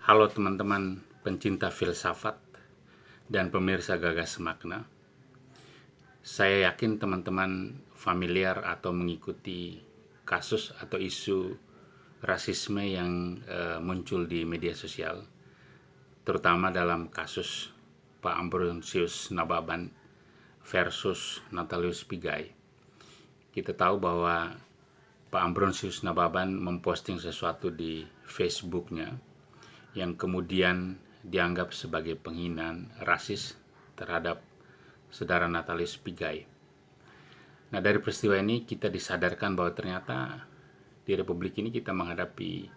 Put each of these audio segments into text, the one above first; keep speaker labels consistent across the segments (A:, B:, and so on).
A: Halo teman-teman pencinta filsafat dan pemirsa Gagas Makna. Saya yakin teman-teman familiar atau mengikuti kasus atau isu rasisme yang muncul di media sosial, terutama dalam kasus Pak Ambrosius Nababan versus Natalius Pigai. Kita tahu bahwa Pak Ambrosius Nababan memposting sesuatu di Facebooknya yang kemudian dianggap sebagai penghinaan rasis terhadap saudara Natalius Pigai. Nah, dari peristiwa ini kita disadarkan bahwa ternyata di Republik ini kita menghadapi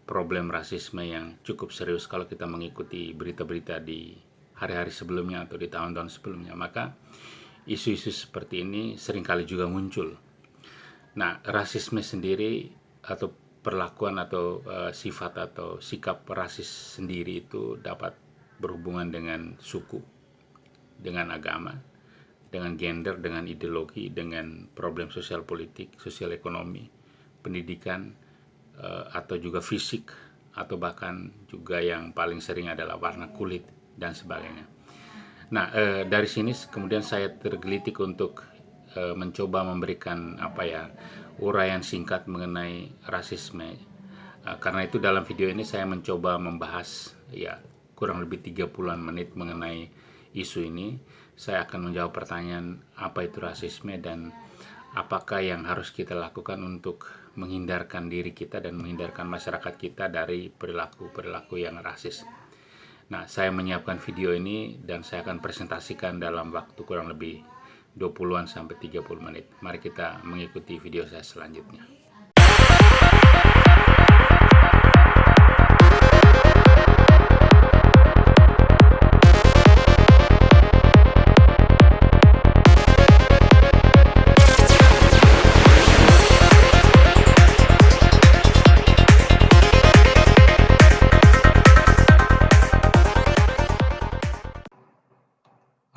A: problem rasisme yang cukup serius kalau kita mengikuti berita-berita di hari-hari sebelumnya atau di tahun-tahun sebelumnya. Maka isu-isu seperti ini seringkali juga muncul. Nah, rasisme sendiri atau perlakuan atau sifat atau sikap rasis sendiri itu dapat berhubungan dengan suku, dengan agama, dengan gender, dengan ideologi, dengan problem sosial politik, sosial ekonomi, pendidikan, atau juga fisik, atau bahkan juga yang paling sering adalah warna kulit dan sebagainya. Nah, dari sini kemudian saya tergelitik untuk mencoba memberikan uraian singkat mengenai rasisme. Karena itu dalam video ini saya mencoba membahas kurang lebih 30-an menit mengenai isu ini. Saya akan menjawab pertanyaan apa itu rasisme dan apakah yang harus kita lakukan untuk menghindarkan diri kita dan menghindarkan masyarakat kita dari perilaku-perilaku yang rasis. Nah, saya menyiapkan video ini dan saya akan presentasikan dalam waktu kurang lebih 20-an sampai 30 menit. Mari kita mengikuti video saya selanjutnya.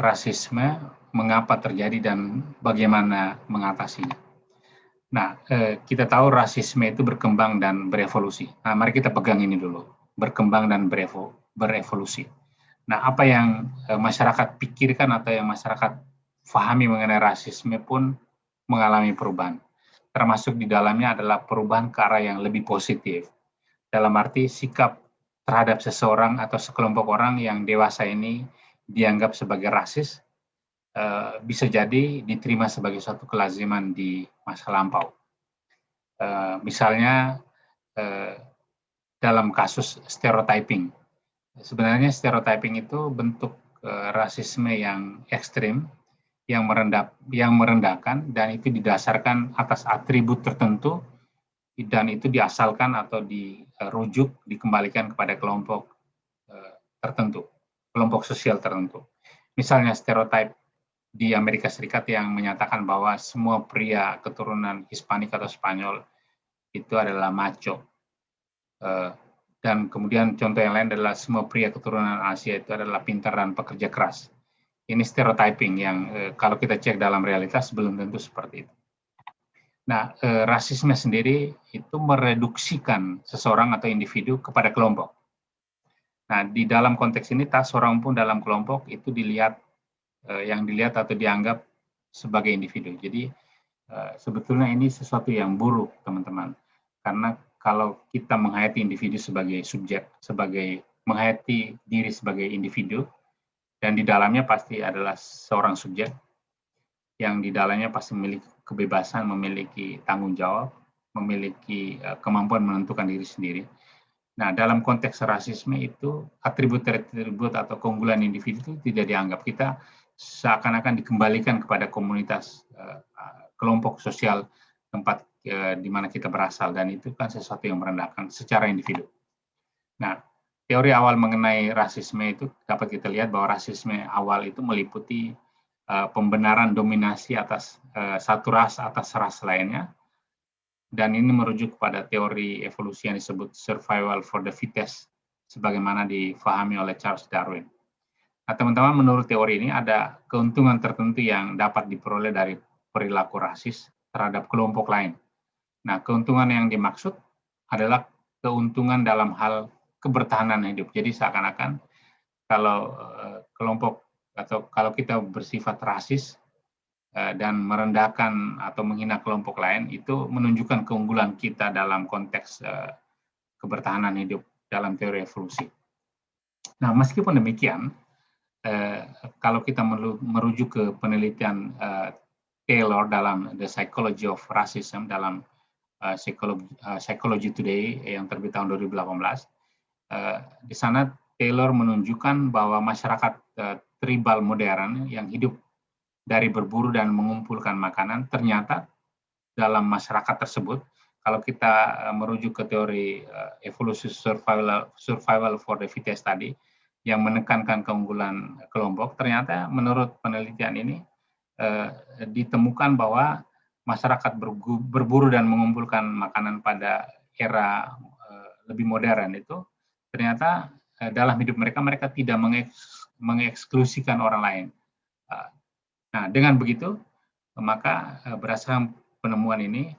A: Rasisme, mengapa terjadi dan bagaimana mengatasinya. Nah, kita tahu rasisme itu berkembang dan berevolusi. Nah, mari kita pegang ini dulu, berkembang dan berevolusi. Nah, apa yang masyarakat pikirkan atau yang masyarakat pahami mengenai rasisme pun mengalami perubahan. Termasuk di dalamnya adalah perubahan ke arah yang lebih positif. Dalam arti sikap terhadap seseorang atau sekelompok orang yang dewasa ini dianggap sebagai rasis, bisa jadi diterima sebagai suatu kelaziman di masa lampau. Misalnya dalam kasus stereotyping. Sebenarnya stereotyping itu bentuk rasisme yang ekstrim, yang merendahkan, dan itu didasarkan atas atribut tertentu, dan itu diasalkan atau dirujuk, dikembalikan kepada kelompok tertentu, kelompok sosial tertentu. Misalnya stereotip di Amerika Serikat yang menyatakan bahwa semua pria keturunan Hispanik atau Spanyol itu adalah macho. Dan kemudian contoh yang lain adalah semua pria keturunan Asia itu adalah pintar dan pekerja keras. Ini stereotyping yang kalau kita cek dalam realitas belum tentu seperti itu. Nah, rasisme sendiri itu mereduksikan seseorang atau individu kepada kelompok. Nah, di dalam konteks ini tak seorang pun dalam kelompok itu yang dilihat atau dianggap sebagai individu. Jadi sebetulnya ini sesuatu yang buruk, teman-teman. Karena kalau kita menghayati individu sebagai subjek, menghayati diri sebagai individu, dan di dalamnya pasti adalah seorang subjek yang di dalamnya pasti memiliki kebebasan, memiliki tanggung jawab, memiliki kemampuan menentukan diri sendiri. Nah, dalam konteks rasisme itu atribut-atribut atau keunggulan individu itu tidak dianggap. Kita seakan-akan dikembalikan kepada komunitas, kelompok sosial tempat di mana kita berasal, dan itu kan sesuatu yang merendahkan secara individu. Nah, teori awal mengenai rasisme itu dapat kita lihat bahwa rasisme awal itu meliputi pembenaran dominasi atas satu ras atas ras lainnya, dan ini merujuk kepada teori evolusi yang disebut survival for the fittest, sebagaimana difahami oleh Charles Darwin. Nah, teman-teman, menurut teori ini ada keuntungan tertentu yang dapat diperoleh dari perilaku rasis terhadap kelompok lain. Nah, keuntungan yang dimaksud adalah keuntungan dalam hal kebertahanan hidup. Jadi seakan-akan kalau kelompok atau kalau kita bersifat rasis dan merendahkan atau menghina kelompok lain, itu menunjukkan keunggulan kita dalam konteks kebertahanan hidup dalam teori evolusi. Nah, meskipun demikian, kalau kita merujuk ke penelitian Taylor dalam The Psychology of Racism dalam Psychology Today yang terbit tahun 2018, di sana Taylor menunjukkan bahwa masyarakat tribal modern yang hidup dari berburu dan mengumpulkan makanan, ternyata dalam masyarakat tersebut, kalau kita merujuk ke teori evolusi survival for the fittest tadi, yang menekankan keunggulan kelompok, ternyata menurut penelitian ini ditemukan bahwa masyarakat berburu dan mengumpulkan makanan pada era lebih modern itu ternyata dalam hidup mereka tidak mengeksklusikan orang lain. Nah, dengan begitu maka berdasarkan penemuan ini,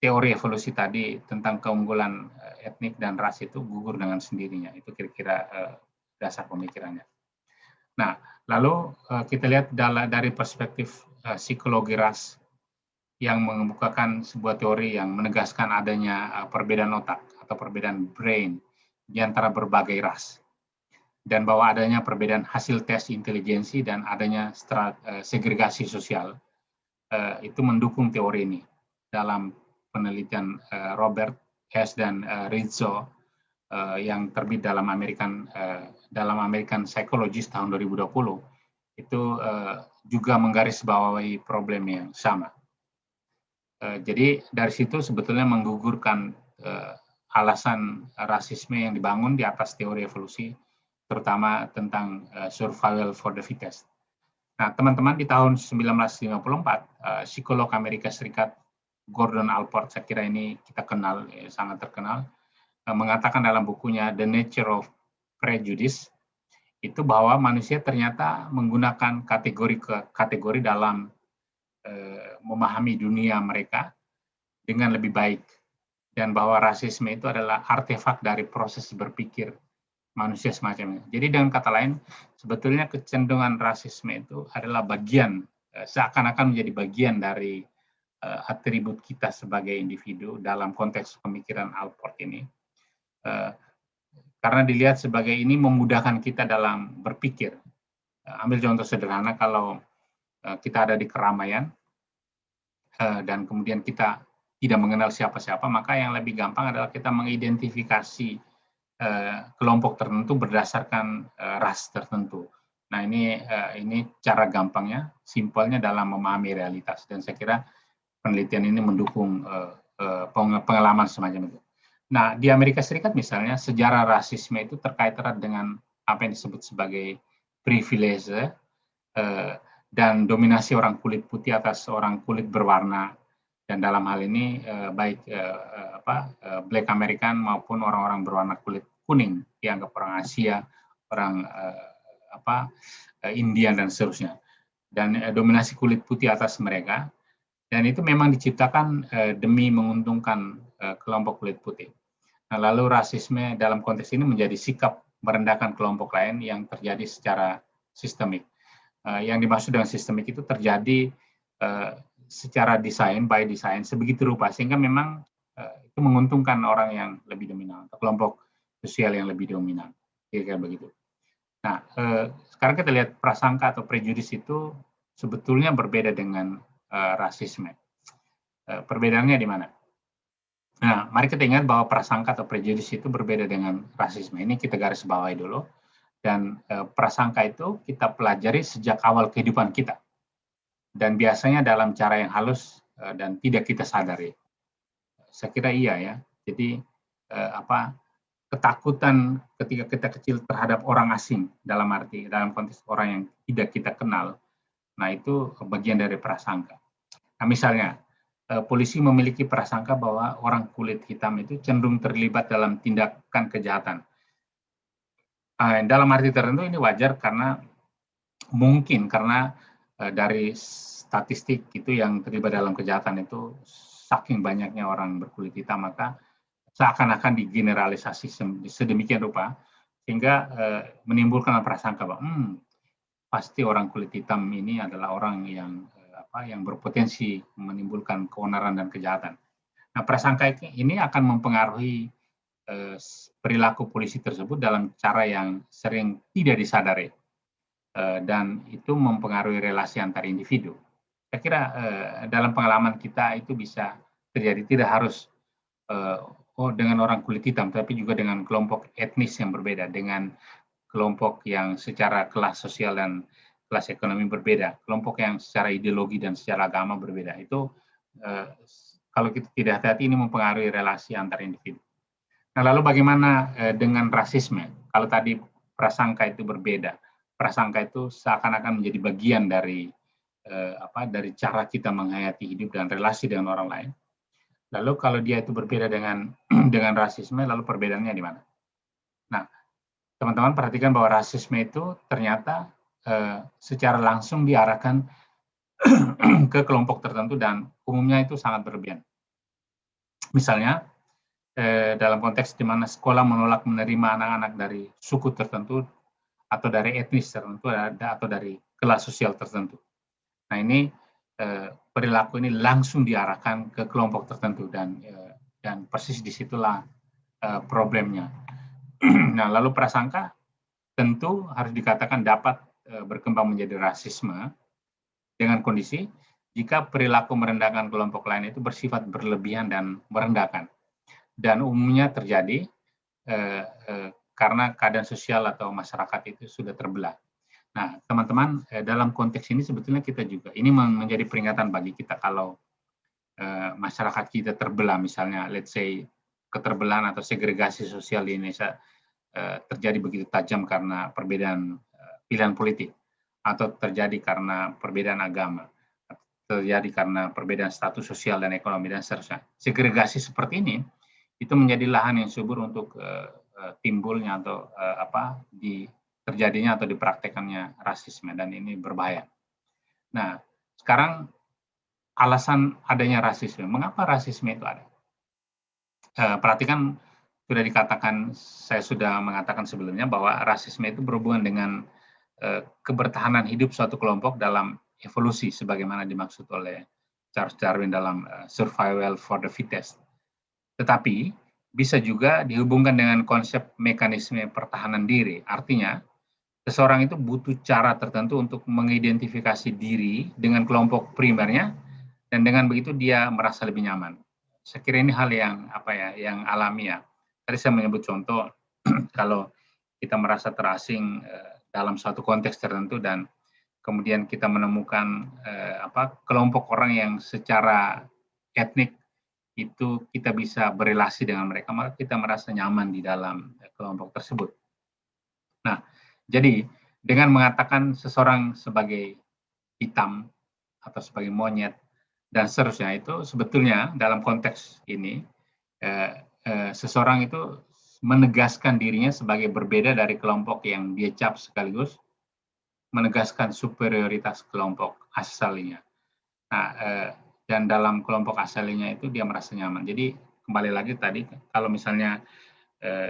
A: teori evolusi tadi tentang keunggulan etnik dan ras itu gugur dengan sendirinya. Itu kira-kira dasar pemikirannya. Nah, lalu kita lihat dari perspektif psikologi ras yang mengemukakan sebuah teori yang menegaskan adanya perbedaan otak atau perbedaan brain di antara berbagai ras, dan bahwa adanya perbedaan hasil tes intelijensi dan adanya segregasi sosial, itu mendukung teori ini. Dalam penelitian Robert Hess dan Rizzo yang terbit dalam American Psychologist tahun 2020, itu juga menggarisbawahi problem yang sama. Jadi dari situ sebetulnya menggugurkan alasan rasisme yang dibangun di atas teori evolusi, terutama tentang survival for the fittest. Nah, teman-teman, di tahun 1954, psikolog Amerika Serikat Gordon Allport, saya kira ini kita kenal, sangat terkenal, mengatakan dalam bukunya The Nature of Prejudice, itu bahwa manusia ternyata menggunakan kategori dalam memahami dunia mereka dengan lebih baik, dan bahwa rasisme itu adalah artefak dari proses berpikir manusia semacam ini. Jadi dengan kata lain, sebetulnya kecenderungan rasisme itu adalah bagian, seakan-akan menjadi bagian dari atribut kita sebagai individu dalam konteks pemikiran Allport ini. Karena dilihat sebagai ini memudahkan kita dalam berpikir. Ambil contoh sederhana, kalau kita ada di keramaian dan kemudian kita tidak mengenal siapa-siapa, maka yang lebih gampang adalah kita mengidentifikasi kelompok tertentu berdasarkan ras tertentu. Nah, ini cara gampangnya, simpelnya dalam memahami realitas, dan saya kira penelitian ini mendukung pengalaman semacam itu. Nah, di Amerika Serikat misalnya, sejarah rasisme itu terkait erat dengan apa yang disebut sebagai privilege dan dominasi orang kulit putih atas orang kulit berwarna, dan dalam hal ini baik Black American maupun orang-orang berwarna kulit kuning, dianggap orang Asia, orang India dan seterusnya, dan dominasi kulit putih atas mereka, dan itu memang diciptakan demi menguntungkan kelompok kulit putih. Nah, lalu rasisme dalam konteks ini menjadi sikap merendahkan kelompok lain yang terjadi secara sistemik. Yang dimaksud dengan sistemik itu terjadi secara by design, sebegitu rupa sehingga memang itu menguntungkan orang yang lebih dominan, atau kelompok sosial yang lebih dominan, kira-kira begitu. Nah, sekarang kita lihat prasangka atau prejudis itu sebetulnya berbeda dengan rasisme. Perbedaannya di mana? Nah, mari kita ingat bahwa prasangka atau prejudis itu berbeda dengan rasisme. Ini kita garis bawahi dulu. Dan prasangka itu kita pelajari sejak awal kehidupan kita. Dan biasanya dalam cara yang halus dan tidak kita sadari. Saya kira iya ya. Jadi ketakutan ketika kita kecil terhadap orang asing, dalam konteks orang yang tidak kita kenal, nah itu bagian dari prasangka. Nah, misalnya polisi memiliki prasangka bahwa orang kulit hitam itu cenderung terlibat dalam tindakan kejahatan. Dalam arti tertentu ini wajar karena mungkin karena dari statistik itu yang terlibat dalam kejahatan itu saking banyaknya orang berkulit hitam, maka seakan-akan digeneralisasi sedemikian rupa sehingga menimbulkan prasangka bahwa pasti orang kulit hitam ini adalah orang yang berpotensi menimbulkan keonaran dan kejahatan. Nah, prasangka ini akan mempengaruhi perilaku polisi tersebut dalam cara yang sering tidak disadari, dan itu mempengaruhi relasi antar individu. Saya kira dalam pengalaman kita itu bisa terjadi, tidak harus dengan orang kulit hitam, tapi juga dengan kelompok etnis yang berbeda, dengan kelompok yang secara kelas sosial dan kelas ekonomi berbeda, kelompok yang secara ideologi dan secara agama berbeda. Itu kalau kita tidak hati-hati ini mempengaruhi relasi antar individu. Nah, lalu bagaimana dengan rasisme? Kalau tadi prasangka itu berbeda, prasangka itu seakan-akan menjadi bagian dari dari cara kita menghayati hidup dan relasi dengan orang lain. Lalu kalau dia itu berbeda dengan dengan rasisme, lalu perbedaannya di mana? Nah, teman-teman perhatikan bahwa rasisme itu ternyata secara langsung diarahkan ke kelompok tertentu dan umumnya itu sangat berlebihan. Misalnya, dalam konteks di mana sekolah menolak menerima anak-anak dari suku tertentu atau dari etnis tertentu atau dari kelas sosial tertentu. Nah, ini perilaku ini langsung diarahkan ke kelompok tertentu dan persis disitulah problemnya. Nah, lalu prasangka tentu harus dikatakan dapat berkembang menjadi rasisme dengan kondisi jika perilaku merendahkan kelompok lain itu bersifat berlebihan dan merendahkan. Dan umumnya terjadi karena keadaan sosial atau masyarakat itu sudah terbelah. Nah, teman-teman, dalam konteks ini sebetulnya kita juga, ini menjadi peringatan bagi kita kalau masyarakat kita terbelah, misalnya let's say keterbelahan atau segregasi sosial di Indonesia terjadi begitu tajam karena perbedaan pilihan politik, atau terjadi karena perbedaan agama, terjadi karena perbedaan status sosial dan ekonomi dan seterusnya. Segregasi seperti ini itu menjadi lahan yang subur untuk timbulnya atau terjadinya atau dipraktekannya rasisme, dan ini berbahaya. Nah, sekarang alasan adanya rasisme, mengapa rasisme itu ada? Perhatikan, sudah dikatakan, saya sudah mengatakan sebelumnya bahwa rasisme itu berhubungan dengan kebertahanan hidup suatu kelompok dalam evolusi sebagaimana dimaksud oleh Charles Darwin dalam Survival for the Fittest. Tetapi bisa juga dihubungkan dengan konsep mekanisme pertahanan diri. Artinya, seseorang itu butuh cara tertentu untuk mengidentifikasi diri dengan kelompok primernya, dan dengan begitu dia merasa lebih nyaman. Saya kira ini hal yang yang alami ya. Tadi saya menyebut contoh kalau kita merasa terasing dalam suatu konteks tertentu dan kemudian kita menemukan kelompok orang yang secara etnik itu kita bisa berelasi dengan mereka, maka kita merasa nyaman di dalam kelompok tersebut. Nah, jadi dengan mengatakan seseorang sebagai hitam atau sebagai monyet dan seterusnya, itu sebetulnya dalam konteks ini seseorang itu menegaskan dirinya sebagai berbeda dari kelompok yang dia cap, sekaligus menegaskan superioritas kelompok asalnya. Nah, dan dalam kelompok asalinya itu dia merasa nyaman. Jadi kembali lagi tadi, kalau misalnya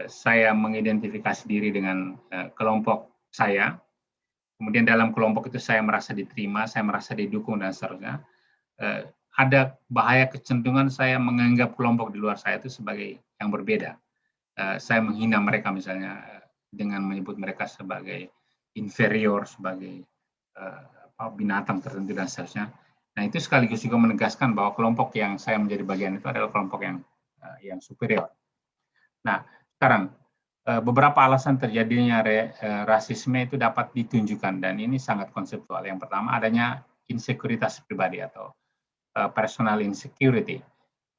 A: saya mengidentifikasi diri dengan kelompok saya, kemudian dalam kelompok itu saya merasa diterima, saya merasa didukung dan seterusnya, ada bahaya kecenderungan saya menganggap kelompok di luar saya itu sebagai yang berbeda. Saya menghina mereka misalnya dengan menyebut mereka sebagai inferior, sebagai binatang tertentu dan seterusnya. Nah, itu sekaligus juga menegaskan bahwa kelompok yang saya menjadi bagian itu adalah kelompok yang superior. Nah, sekarang beberapa alasan terjadinya rasisme itu dapat ditunjukkan, dan ini sangat konseptual. Yang pertama, adanya insekuritas pribadi atau personal insecurity.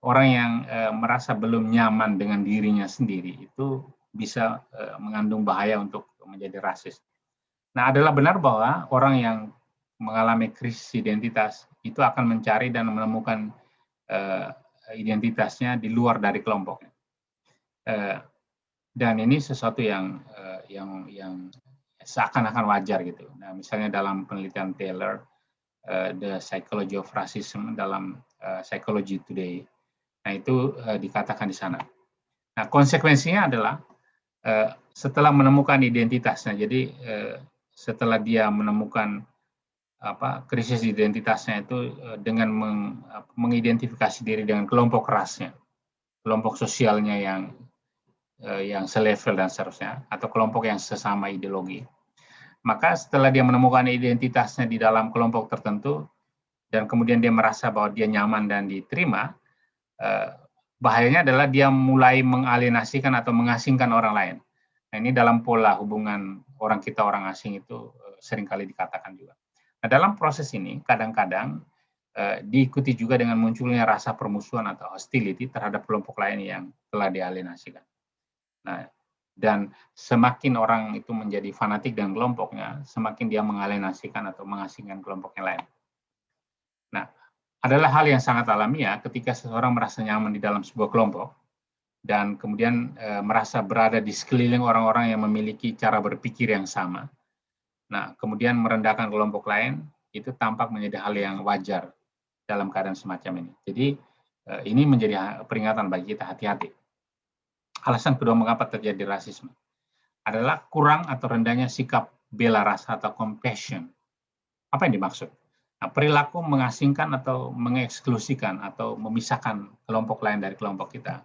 A: Orang yang merasa belum nyaman dengan dirinya sendiri itu bisa mengandung bahaya untuk menjadi rasis. Nah, adalah benar bahwa orang yang mengalami krisis identitas itu akan mencari dan menemukan identitasnya di luar dari kelompoknya. Dan ini sesuatu yang seakan-akan wajar gitu. Nah, misalnya dalam penelitian Taylor, The Psychology of Racism dalam Psychology Today, nah itu dikatakan di sana Nah, konsekuensinya adalah setelah menemukan identitasnya, jadi setelah dia menemukan krisis identitasnya itu dengan mengidentifikasi diri dengan kelompok rasnya, kelompok sosialnya yang selevel dan seterusnya, atau kelompok yang sesama ideologi. Maka setelah dia menemukan identitasnya di dalam kelompok tertentu, dan kemudian dia merasa bahwa dia nyaman dan diterima, bahayanya adalah dia mulai mengalienasikan atau mengasingkan orang lain. Nah, ini dalam pola hubungan orang kita orang asing itu seringkali dikatakan juga. Nah, dalam proses ini kadang-kadang diikuti juga dengan munculnya rasa permusuhan atau hostility terhadap kelompok lain yang telah dialienasikan. Nah, dan semakin orang itu menjadi fanatik dengan kelompoknya, semakin dia mengalienasikan atau mengasingkan kelompok yang lain. Nah, adalah hal yang sangat alamiah ketika seseorang merasa nyaman di dalam sebuah kelompok dan kemudian merasa berada di sekeliling orang-orang yang memiliki cara berpikir yang sama. Nah, kemudian merendahkan kelompok lain itu tampak menjadi hal yang wajar dalam keadaan semacam ini. Jadi ini menjadi peringatan bagi kita, hati-hati. Alasan kedua mengapa terjadi rasisme adalah kurang atau rendahnya sikap bela rasa atau compassion. Apa yang dimaksud? Nah, perilaku mengasingkan atau mengeksklusikan atau memisahkan kelompok lain dari kelompok kita,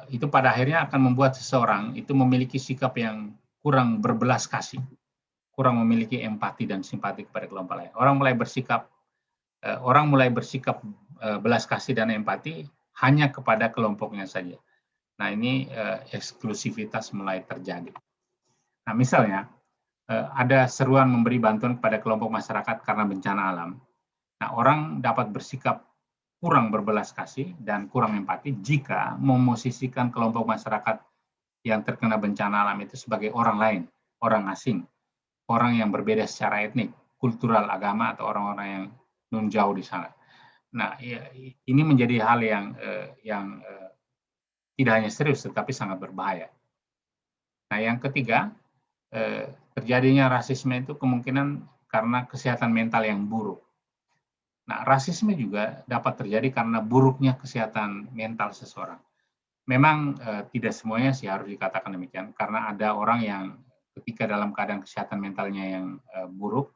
A: itu pada akhirnya akan membuat seseorang itu memiliki sikap yang kurang berbelas kasih, kurang memiliki empati dan simpati kepada kelompok lain. Orang mulai bersikap belas kasih dan empati hanya kepada kelompoknya saja. Nah, ini eksklusivitas mulai terjadi. Nah, misalnya ada seruan memberi bantuan kepada kelompok masyarakat karena bencana alam. Nah, orang dapat bersikap kurang berbelas kasih dan kurang empati jika memosisikan kelompok masyarakat yang terkena bencana alam itu sebagai orang lain, orang asing, orang yang berbeda secara etnik, kultural, agama, atau orang-orang yang non jauh di sana. Nah, ini menjadi hal yang tidak hanya serius tetapi sangat berbahaya. Nah, yang ketiga, terjadinya rasisme itu kemungkinan karena kesehatan mental yang buruk. Nah, rasisme juga dapat terjadi karena buruknya kesehatan mental seseorang. Memang tidak semuanya sih harus dikatakan demikian, karena ada orang yang ketika dalam keadaan kesehatan mentalnya yang buruk,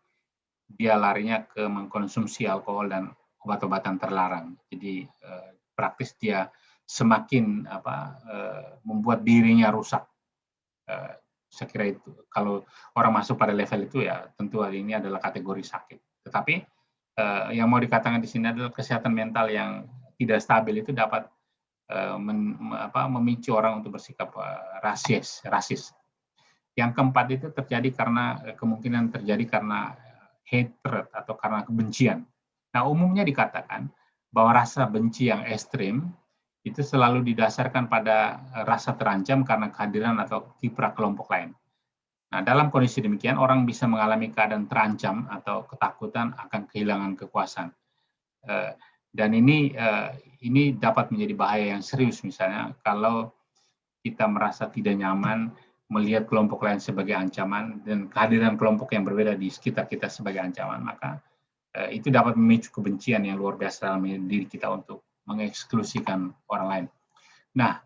A: dia larinya ke mengkonsumsi alkohol dan obat-obatan terlarang. Jadi praktis dia semakin membuat dirinya rusak. Saya kira itu kalau orang masuk pada level itu ya tentu hal ini adalah kategori sakit. Tetapi yang mau dikatakan di sini adalah kesehatan mental yang tidak stabil itu dapat memicu orang untuk bersikap rasis. Yang keempat itu terjadi karena kemungkinan terjadi karena hatred atau karena kebencian. Nah, umumnya dikatakan bahwa rasa benci yang ekstrim itu selalu didasarkan pada rasa terancam karena kehadiran atau kiprah kelompok lain. Nah, dalam kondisi demikian, orang bisa mengalami keadaan terancam atau ketakutan akan kehilangan kekuasaan. Dan ini dapat menjadi bahaya yang serius, misalnya kalau kita merasa tidak nyaman melihat kelompok lain sebagai ancaman dan kehadiran kelompok yang berbeda di sekitar kita sebagai ancaman, maka itu dapat memicu kebencian yang luar biasa dalam diri kita untuk mengeksklusikan orang lain. Nah,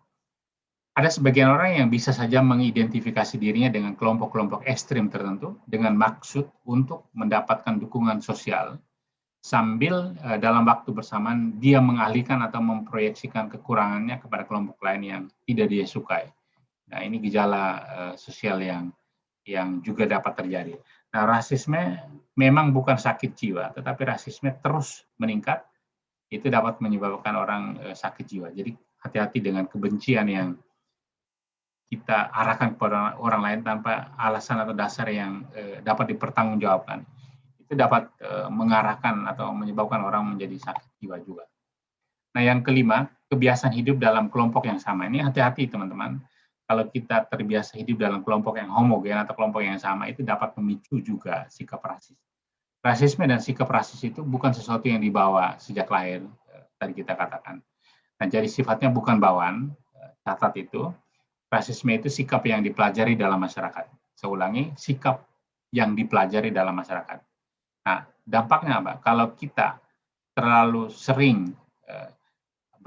A: ada sebagian orang yang bisa saja mengidentifikasi dirinya dengan kelompok-kelompok ekstrim tertentu dengan maksud untuk mendapatkan dukungan sosial, sambil dalam waktu bersamaan dia mengalihkan atau memproyeksikan kekurangannya kepada kelompok lain yang tidak dia sukai. Nah, ini gejala sosial yang juga dapat terjadi. Nah, rasisme memang bukan sakit jiwa, tetapi rasisme terus meningkat, itu dapat menyebabkan orang sakit jiwa. Jadi hati-hati dengan kebencian yang kita arahkan kepada orang lain tanpa alasan atau dasar yang dapat dipertanggungjawabkan. Itu dapat mengarahkan atau menyebabkan orang menjadi sakit jiwa juga. Nah, yang kelima, kebiasaan hidup dalam kelompok yang sama. Ini hati-hati teman-teman. Kalau kita terbiasa hidup dalam kelompok yang homogen atau kelompok yang sama, itu dapat memicu juga sikap rasis. Rasisme dan sikap rasis itu bukan sesuatu yang dibawa sejak lahir, tadi kita katakan. Nah, jadi sifatnya bukan bawaan, catat itu. Rasisme itu sikap yang dipelajari dalam masyarakat. Saya ulangi, sikap yang dipelajari dalam masyarakat. Nah, dampaknya apa? Kalau kita terlalu sering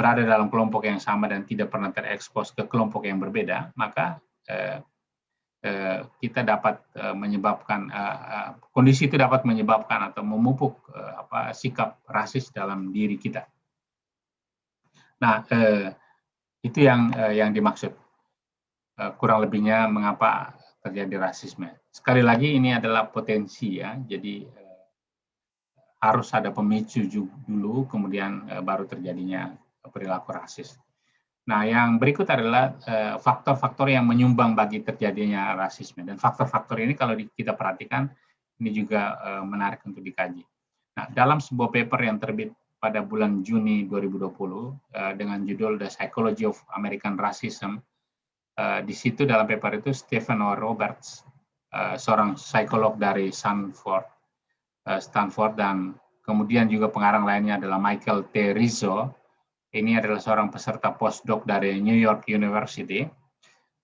A: berada dalam kelompok yang sama dan tidak pernah terekspos ke kelompok yang berbeda, maka kita dapat menyebabkan kondisi itu dapat menyebabkan atau memupuk sikap rasis dalam diri kita. Nah, itu yang dimaksud. Kurang lebihnya mengapa terjadi rasisme. Sekali lagi ini adalah potensi ya, jadi harus ada pemicu dulu, kemudian baru terjadinya perilaku rasis. Nah, yang berikut adalah faktor-faktor yang menyumbang bagi terjadinya rasisme. Dan faktor-faktor ini kalau kita perhatikan, ini juga menarik untuk dikaji. Nah, dalam sebuah paper yang terbit pada bulan Juni 2020 dengan judul The Psychology of American Racism, di situ dalam paper itu Stephen O. Roberts, seorang psikolog dari Stanford, dan kemudian juga pengarang lainnya adalah Michael T. Rizzo. Ini adalah seorang peserta postdoc dari New York University,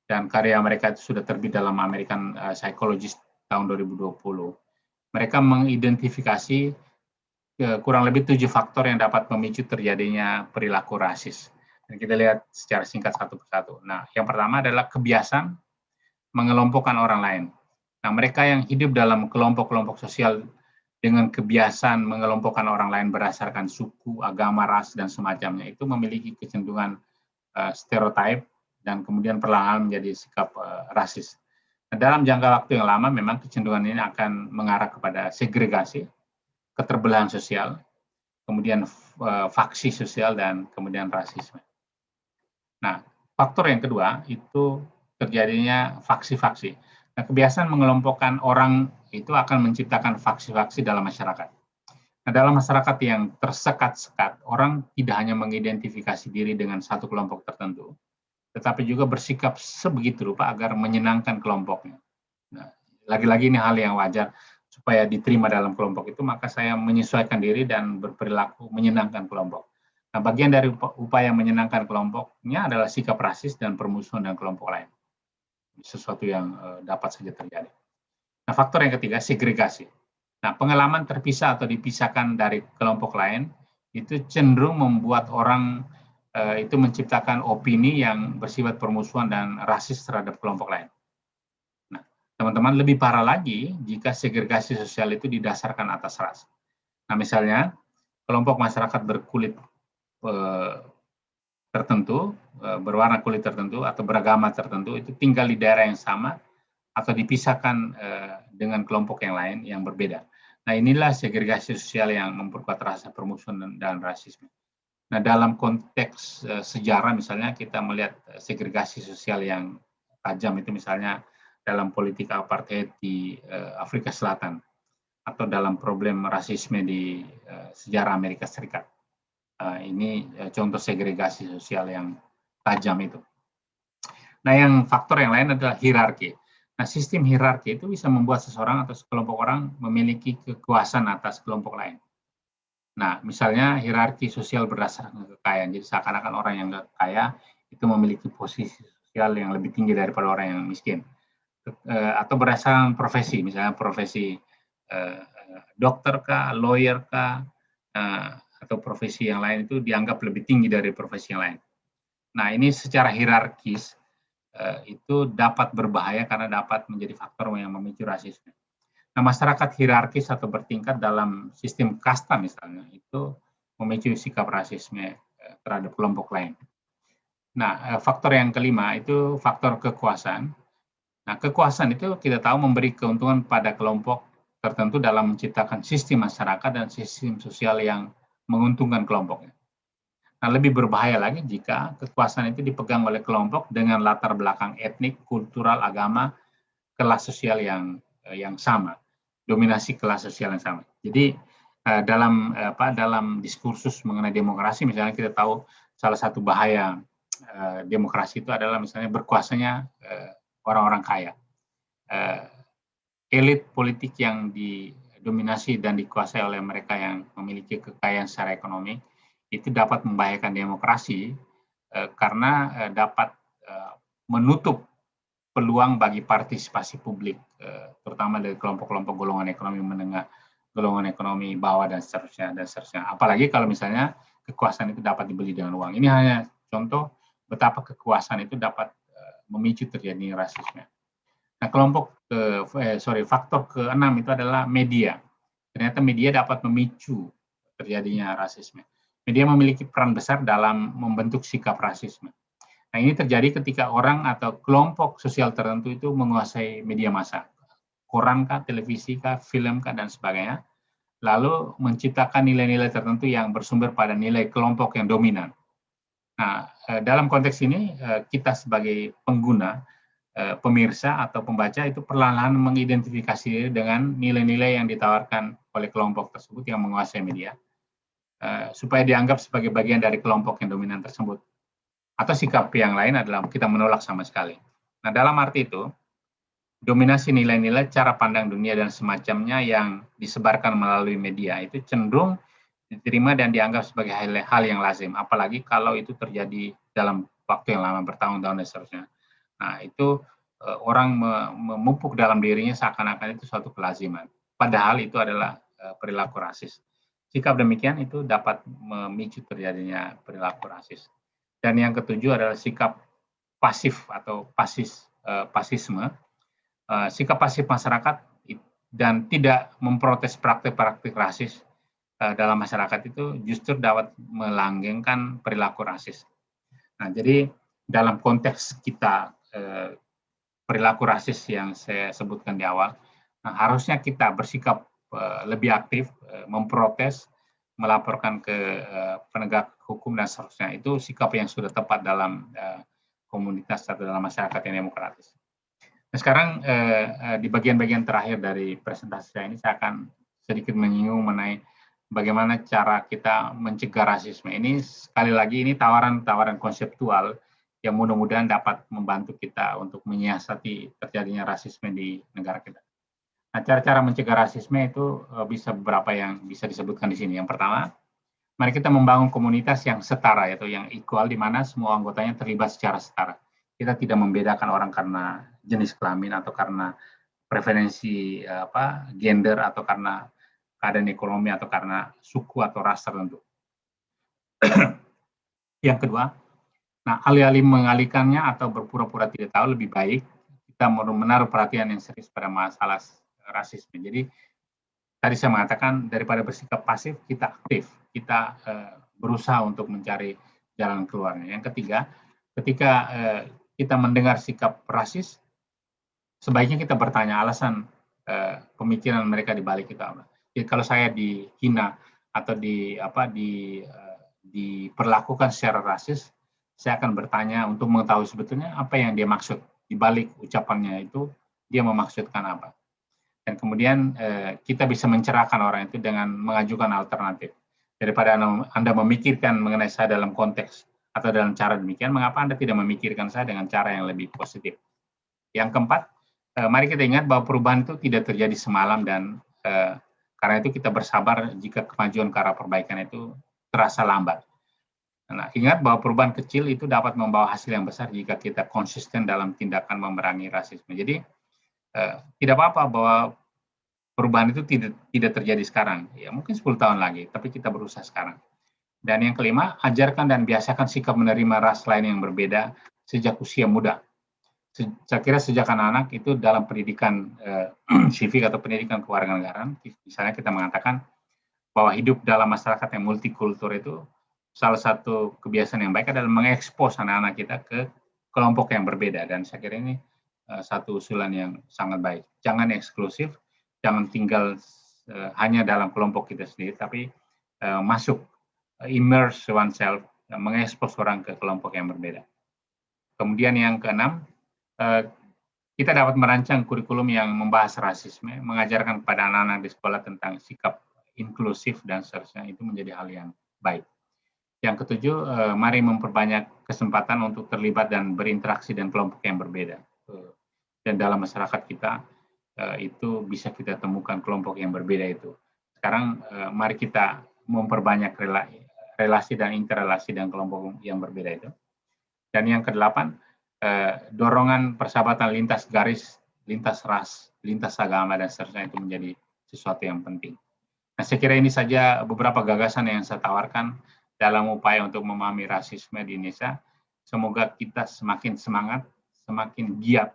A: dan karya mereka itu sudah terbit dalam American Psychologist tahun 2020. Mereka mengidentifikasi kurang lebih 7 faktor yang dapat memicu terjadinya perilaku rasis. Dan kita lihat secara singkat satu persatu. Nah, yang pertama adalah kebiasaan mengelompokkan orang lain. Nah, mereka yang hidup dalam kelompok-kelompok sosial dengan kebiasaan mengelompokkan orang lain berdasarkan suku, agama, ras, dan semacamnya, itu memiliki kecenderungan stereotip dan kemudian perlahan menjadi sikap rasis. Nah, dalam jangka waktu yang lama memang kecenderungan ini akan mengarah kepada segregasi, keterbelahan sosial, kemudian faksi sosial, dan kemudian rasisme. Nah, faktor yang kedua itu terjadinya faksi-faksi. Nah, kebiasaan mengelompokkan orang itu akan menciptakan faksi-faksi dalam masyarakat. Nah, dalam masyarakat yang tersekat-sekat, orang tidak hanya mengidentifikasi diri dengan satu kelompok tertentu, tetapi juga bersikap sebegitu rupa agar menyenangkan kelompoknya. Nah, lagi-lagi ini hal yang wajar, supaya diterima dalam kelompok itu, maka saya menyesuaikan diri dan berperilaku menyenangkan kelompok. Nah, bagian dari upaya menyenangkan kelompoknya adalah sikap rasis dan permusuhan dengan kelompok lain. Sesuatu yang dapat saja terjadi. Nah, faktor yang ketiga, segregasi. Nah, pengalaman terpisah atau dipisahkan dari kelompok lain itu cenderung membuat orang itu menciptakan opini yang bersifat permusuhan dan rasis terhadap kelompok lain. Nah, teman-teman, lebih parah lagi jika segregasi sosial itu didasarkan atas ras. Nah, misalnya kelompok masyarakat berkulit tertentu, berwarna kulit tertentu atau beragama tertentu itu tinggal di daerah yang sama atau dipisahkan dengan kelompok yang lain yang berbeda. Nah, inilah segregasi sosial yang memperkuat rasa permusuhan dan rasisme. Nah, dalam konteks sejarah misalnya kita melihat segregasi sosial yang tajam itu misalnya dalam politik apartheid di Afrika Selatan atau dalam problem rasisme di sejarah Amerika Serikat. Ini contoh segregasi sosial yang tajam itu. Nah, yang faktor yang lain adalah hierarki. Nah, sistem hierarki itu bisa membuat seseorang atau sekelompok orang memiliki kekuasaan atas kelompok lain. Nah, misalnya hierarki sosial berdasarkan kekayaan. Jadi seakan-akan orang yang kaya itu memiliki posisi sosial yang lebih tinggi daripada orang yang miskin. Atau berdasarkan profesi, misalnya profesi dokter kah, lawyer kah, atau profesi yang lain itu dianggap lebih tinggi dari profesi yang lain. Nah, ini secara hierarkis itu dapat berbahaya karena dapat menjadi faktor yang memicu rasisme. Nah, masyarakat hierarkis atau bertingkat dalam sistem kasta misalnya itu memicu sikap rasisme terhadap kelompok lain. Nah, faktor yang kelima itu faktor kekuasaan. Nah, kekuasaan itu kita tahu memberi keuntungan pada kelompok tertentu dalam menciptakan sistem masyarakat dan sistem sosial yang menguntungkan kelompoknya. Nah, lebih berbahaya lagi jika kekuasaan itu dipegang oleh kelompok dengan latar belakang etnik, kultural, agama, kelas sosial yang sama, dominasi kelas sosial yang sama. Jadi dalam diskursus mengenai demokrasi, misalnya kita tahu salah satu bahaya demokrasi itu adalah misalnya berkuasanya orang-orang kaya. Elit politik yang didominasi dan dikuasai oleh mereka yang memiliki kekayaan secara ekonomi itu dapat membahayakan demokrasi karena dapat menutup peluang bagi partisipasi publik, terutama dari kelompok-kelompok golongan ekonomi menengah, golongan ekonomi bawah, dan seterusnya. Apalagi kalau misalnya kekuasaan itu dapat dibeli dengan uang. Ini hanya contoh betapa kekuasaan itu dapat memicu terjadinya rasisme. Nah, faktor keenam itu adalah media. Ternyata media dapat memicu terjadinya rasisme. Media memiliki peran besar dalam membentuk sikap rasisme. Nah, ini terjadi ketika orang atau kelompok sosial tertentu itu menguasai media massa, koran kah, televisi kah, film kah, dan sebagainya, lalu menciptakan nilai-nilai tertentu yang bersumber pada nilai kelompok yang dominan. Nah, dalam konteks ini, kita sebagai pengguna, pemirsa atau pembaca itu perlahan-lahan mengidentifikasi diri dengan nilai-nilai yang ditawarkan oleh kelompok tersebut yang menguasai media, supaya dianggap sebagai bagian dari kelompok yang dominan tersebut. Atau sikap yang lain adalah kita menolak sama sekali. Nah, dalam arti itu, dominasi nilai-nilai, cara pandang dunia dan semacamnya yang disebarkan melalui media itu cenderung diterima dan dianggap sebagai hal yang lazim, apalagi kalau itu terjadi dalam waktu yang lama, bertahun-tahun dan seterusnya. Nah, itu orang memupuk dalam dirinya seakan-akan itu suatu kelaziman. Padahal itu adalah perilaku rasis. Sikap demikian itu dapat memicu terjadinya perilaku rasis. Dan yang ketujuh adalah sikap pasif atau pasisme. Sikap pasif masyarakat dan tidak memprotes praktik-praktik rasis dalam masyarakat itu justru dapat melanggengkan perilaku rasis. Nah, jadi dalam konteks kita perilaku rasis yang saya sebutkan di awal, nah, harusnya kita bersikap lebih aktif, memprotes, melaporkan ke penegak hukum dan seterusnya. Itu sikap yang sudah tepat dalam komunitas atau dalam masyarakat yang demokratis. Nah, sekarang di bagian-bagian terakhir dari presentasi saya ini saya akan sedikit menyinggung mengenai bagaimana cara kita mencegah rasisme. Ini sekali lagi ini tawaran-tawaran konseptual yang mudah-mudahan dapat membantu kita untuk menyiasati terjadinya rasisme di negara kita. Nah, cara-cara mencegah rasisme itu bisa beberapa yang bisa disebutkan di sini. Yang pertama, mari kita membangun komunitas yang setara, yaitu yang equal, di mana semua anggotanya terlibat secara setara. Kita tidak membedakan orang karena jenis kelamin atau karena preferensi gender atau karena keadaan ekonomi atau karena suku atau ras tertentu. Yang kedua, nah, alih-alih mengalihkannya atau berpura-pura tidak tahu, lebih baik kita menaruh perhatian yang serius pada masalah rasisme. Jadi tadi saya mengatakan daripada bersikap pasif, kita aktif, kita berusaha untuk mencari jalan keluarnya. Yang ketiga, ketika kita mendengar sikap rasis, sebaiknya kita bertanya alasan pemikiran mereka di balik itu apa. Jadi kalau saya dihina atau diperlakukan secara rasis, saya akan bertanya untuk mengetahui sebetulnya apa yang dia maksud di balik ucapannya itu, dia memaksudkan apa. Dan kemudian kita bisa mencerahkan orang itu dengan mengajukan alternatif. Daripada Anda memikirkan mengenai saya dalam konteks atau dalam cara demikian, mengapa Anda tidak memikirkan saya dengan cara yang lebih positif. Yang keempat, mari kita ingat bahwa perubahan itu tidak terjadi semalam dan karena itu kita bersabar jika kemajuan ke arah perbaikan itu terasa lambat. Nah, ingat bahwa perubahan kecil itu dapat membawa hasil yang besar jika kita konsisten dalam tindakan memerangi rasisme. Jadi tidak apa-apa bahwa perubahan itu tidak terjadi sekarang. Ya, mungkin 10 tahun lagi, tapi kita berusaha sekarang. Dan yang kelima, ajarkan dan biasakan sikap menerima ras lain yang berbeda sejak usia muda. Saya kira sejak anak-anak itu dalam pendidikan sivik atau pendidikan kewarganegaraan, misalnya kita mengatakan bahwa hidup dalam masyarakat yang multikultur itu salah satu kebiasaan yang baik adalah mengekspos anak-anak kita ke kelompok yang berbeda, dan saya kira ini satu usulan yang sangat baik. Jangan eksklusif, jangan tinggal hanya dalam kelompok kita sendiri, tapi masuk, immerse oneself, mengekspos orang ke kelompok yang berbeda. Kemudian yang keenam, kita dapat merancang kurikulum yang membahas rasisme, mengajarkan kepada anak-anak di sekolah tentang sikap inklusif dan seterusnya, itu menjadi hal yang baik. Yang ketujuh, mari memperbanyak kesempatan untuk terlibat dan berinteraksi dengan kelompok yang berbeda. Dan dalam masyarakat kita, itu bisa kita temukan kelompok yang berbeda itu. Sekarang, mari kita memperbanyak relasi dan interrelasi dengan kelompok yang berbeda itu. Dan yang kedelapan, dorongan persahabatan lintas garis, lintas ras, lintas agama, dan seterusnya itu menjadi sesuatu yang penting. Nah, saya kira ini saja beberapa gagasan yang saya tawarkan dalam upaya untuk memahami rasisme di Indonesia. Semoga kita semakin semangat, semakin giat,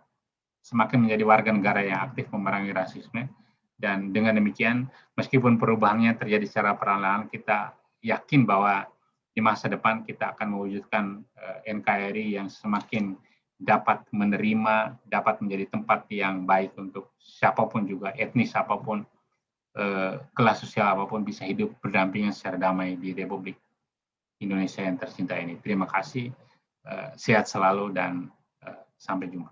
A: semakin menjadi warga negara yang aktif memerangi rasisme. Dan dengan demikian, meskipun perubahannya terjadi secara perlahan, kita yakin bahwa di masa depan kita akan mewujudkan NKRI yang semakin dapat menerima, dapat menjadi tempat yang baik untuk siapapun juga, etnis apapun, kelas sosial apapun bisa hidup berdampingan secara damai di Republik Indonesia yang tercinta ini. Terima kasih, sehat selalu dan sampai jumpa.